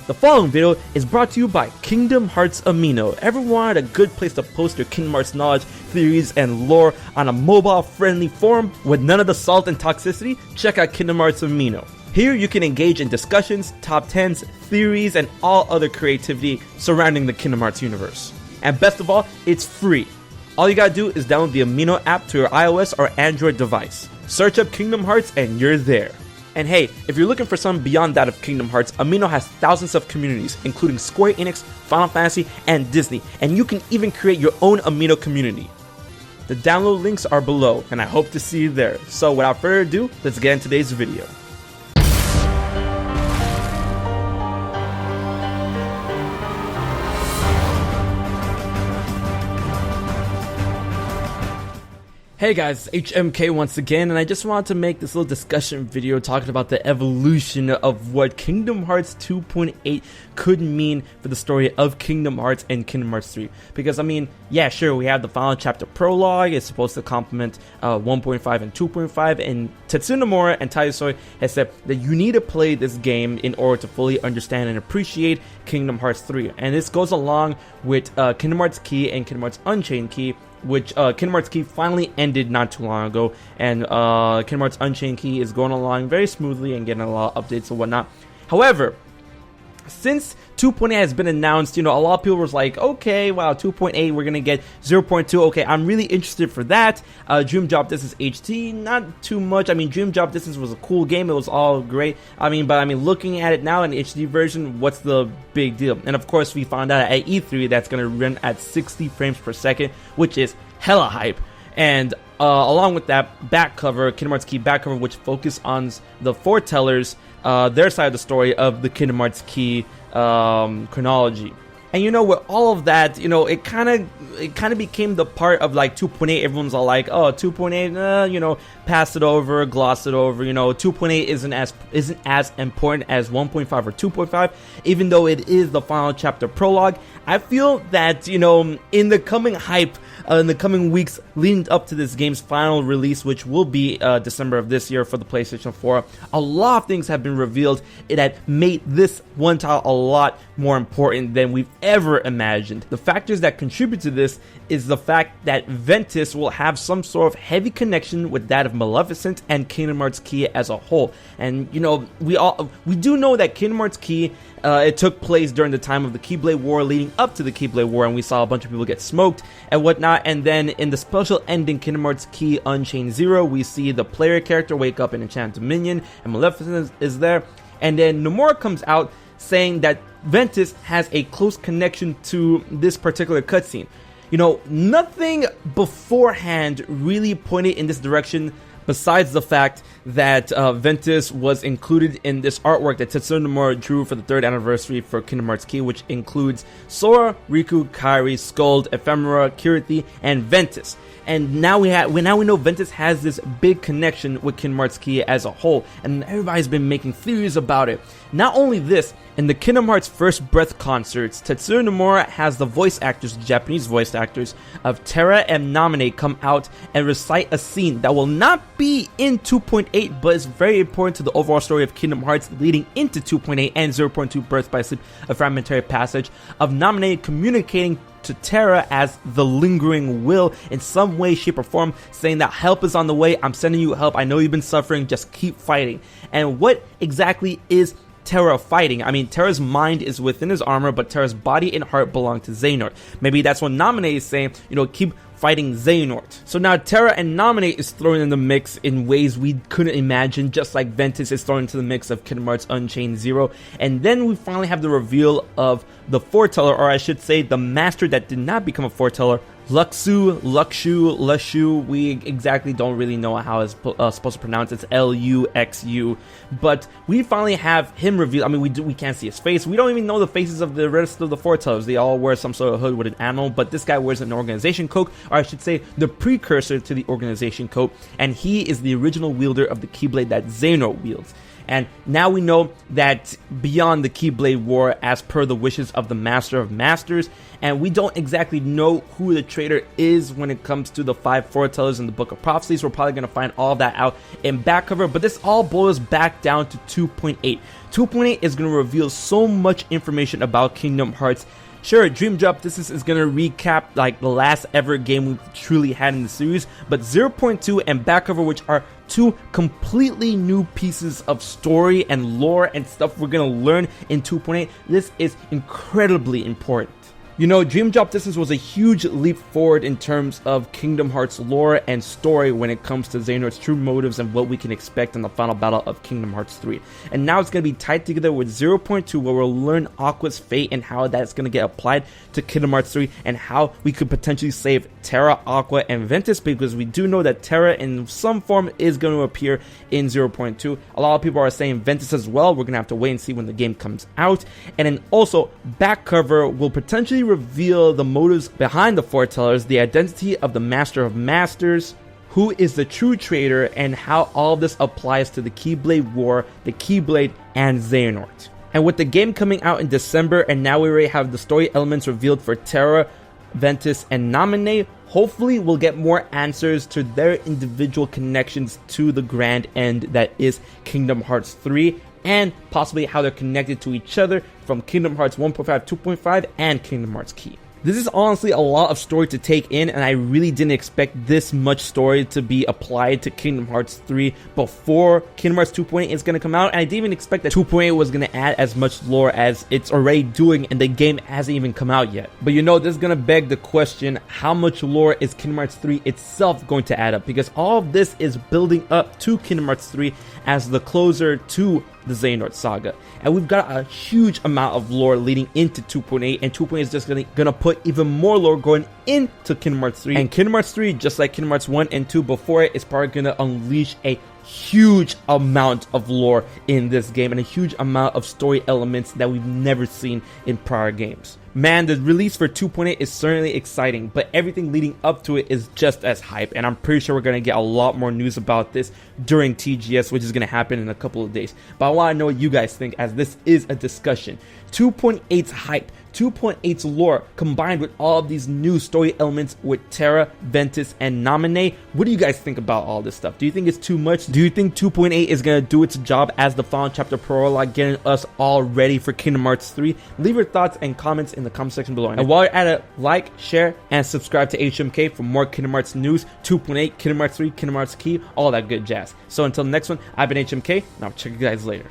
The following video is brought to you by Kingdom Hearts Amino. Ever wanted a good place to post your Kingdom Hearts knowledge, theories, and lore on a mobile-friendly forum with none of the salt and toxicity? Check out Kingdom Hearts Amino. Here you can engage in discussions, top 10s, theories, and all other creativity surrounding the Kingdom Hearts universe. And best of all, it's free. All you gotta do is download the Amino app to your iOS or Android device. Search up Kingdom Hearts and you're there. And hey, if you're looking for something beyond that of Kingdom Hearts, Amino has thousands of communities, including Square Enix, Final Fantasy, and Disney, and you can even create your own Amino community. The download links are below, and I hope to see you there. So without further ado, let's get into today's video. Hey guys, HMK once again, and I just wanted to make this little discussion video talking about the evolution of what Kingdom Hearts 2.8 could mean for the story of Kingdom Hearts and Kingdom Hearts 3. Because, I mean, yeah, sure, we have the final chapter prologue, it's supposed to complement 1.5 and 2.5, and Tetsuya Nomura and Taiyo Soi has said that you need to play this game in order to fully understand and appreciate Kingdom Hearts 3. And this goes along with Kingdom Hearts Key and Kingdom Hearts Unchained Key, which Kingdom Hearts Key finally ended not too long ago, and Kingdom Hearts Unchained Key is going along very smoothly and getting a lot of updates and whatnot. However, since 2.8 has been announced, you know, a lot of people was like, okay, wow, 2.8, we're gonna get 0.2, okay, I'm really interested for that. Dream Drop Distance HT, not too much. I mean, Dream Drop Distance was a cool game, it was all great. I mean, looking at it now in the HD version, what's the big deal? And of course, we found out at E3 that's gonna run at 60 frames per second, which is hella hype. And along with that back cover, Kingdom Hearts Key back cover, which focus on the foretellers, their side of the story of the Kingdom Hearts Key chronology. And you know, with all of that, you know, it kind of became the part of like 2.8. Everyone's all like, oh, 2.8, you know, pass it over, gloss it over. You know, 2.8 isn't as important as 1.5 or 2.5, even though it is the final chapter prologue. I feel that, you know, in the coming hype, in the coming weeks leading up to this game's final release, which will be December of this year for the PlayStation 4, a lot of things have been revealed that made this one title a lot more important than we've ever imagined. The factors that contribute to this is the fact that Ventus will have some sort of heavy connection with that of Maleficent and Kingdom Hearts Key as a whole. And you know, we do know that Kingdom Hearts Key, it took place during the time of the Keyblade War, leading up to the Keyblade War, and we saw a bunch of people get smoked and whatnot. And then in the special ending, Kingdom Hearts Key Unchained Zero, we see the player character wake up in Enchanted Dominion, and Maleficent is there. And then Nomura comes out saying that Ventus has a close connection to this particular cutscene. You know, nothing beforehand really pointed in this direction, besides the fact that Ventus was included in this artwork that Tetsuya Nomura drew for the 3rd anniversary for Kingdom Hearts Key, which includes Sora, Riku, Kairi, Skuld, Ephemera, Kiriti, and Ventus. And now we know Ventus has this big connection with Kingdom Hearts Key as a whole, and everybody's been making theories about it. Not only this, in the Kingdom Hearts First Breath concerts, Tetsuya Nomura has the voice actors, the Japanese voice actors of Terra and Naminé come out and recite a scene that will not be in 2.8, but is very important to the overall story of Kingdom Hearts leading into 2.8 and 0.2 Birth by Sleep, a fragmentary passage of Naminé communicating to Terra as the lingering will in some way, shape, or form, saying that help is on the way, I'm sending you help, I know you've been suffering, just keep fighting. And what exactly is Terra fighting? I mean, Terra's mind is within his armor, but Terra's body and heart belong to Xehanort. Maybe that's what Naminé is saying, you know, keep fighting Xehanort. So now Terra and Naminé is thrown in the mix in ways we couldn't imagine, just like Ventus is thrown into the mix of Kingdom Hearts Unchained Zero. And then we finally have the reveal of the foreteller, or I should say the master that did not become a foreteller, Luxu, we exactly don't really know how it's supposed to pronounce. It's Luxu, but we finally have him revealed. I mean, we can't see his face. We don't even know the faces of the rest of the foretellers. They all wear some sort of hood with an animal, but this guy wears an organization coat, or I should say the precursor to the organization coat, and he is the original wielder of the Keyblade that Xehanort wields. And now we know that beyond the Keyblade War, as per the wishes of the Master of Masters, and we don't exactly know who the traitor is when it comes to the 5 foretellers in the Book of Prophecies. We're probably going to find all that out in back cover, but this all boils back down to 2.8. 2.8 is going to reveal so much information about Kingdom Hearts. Sure, Dream Drop Distance is going to recap like the last ever game we've truly had in the series, but 0.2 and back cover, which are two completely new pieces of story and lore and stuff we're going to learn in 2.8, this is incredibly important. You know, Dream Drop Distance was a huge leap forward in terms of Kingdom Hearts lore and story when it comes to Xehanort's true motives and what we can expect in the final battle of Kingdom Hearts 3. And now it's going to be tied together with 0.2, where we'll learn Aqua's fate and how that's going to get applied to Kingdom Hearts 3 and how we could potentially save Terra, Aqua, and Ventus, because we do know that Terra in some form is going to appear in 0.2. A lot of people are saying Ventus as well. We're going to have to wait and see when the game comes out. And then also, back cover will potentially reveal the motives behind the foretellers, the identity of the Master of Masters, who is the true traitor, and how all this applies to the Keyblade War, the Keyblade, and Xehanort. And with the game coming out in December, and now we already have the story elements revealed for Terra, Ventus, and Naminé, hopefully we'll get more answers to their individual connections to the grand end that is Kingdom Hearts 3, and possibly how they're connected to each other from Kingdom Hearts 1.5, 2.5, and Kingdom Hearts Key. This is honestly a lot of story to take in, and I really didn't expect this much story to be applied to Kingdom Hearts 3 before Kingdom Hearts 2.8 is going to come out, and I didn't even expect that 2.8 was going to add as much lore as it's already doing, and the game hasn't even come out yet. But you know, this is going to beg the question, how much lore is Kingdom Hearts 3 itself going to add up? Because all of this is building up to Kingdom Hearts 3 as the closer to the Xehanort saga, and we've got a huge amount of lore leading into 2.8, and 2.8 is just gonna put even more lore going into Kingdom Hearts 3, and Kingdom Hearts 3, just like Kingdom Hearts 1 and 2 before it, is probably gonna unleash a huge amount of lore in this game and a huge amount of story elements that we've never seen in prior games. Man, the release for 2.8 is certainly exciting, but everything leading up to it is just as hype, and I'm pretty sure we're going to get a lot more news about this during TGS, which is going to happen in a couple of days. But I want to know what you guys think, as this is a discussion. 2.8's hype, 2.8's lore, combined with all of these new story elements with Terra, Ventus, and Naminé. What do you guys think about all this stuff? Do you think it's too much? Do you think 2.8 is going to do its job as the final chapter prologue, getting us all ready for Kingdom Hearts 3? Leave your thoughts and comments in the comment section below. And while you're at it, like, share, and subscribe to HMK for more Kingdom Hearts news, 2.8, Kingdom Hearts 3, Kingdom Hearts Key, all that good jazz. So until the next one, I've been HMK, and I'll check you guys later.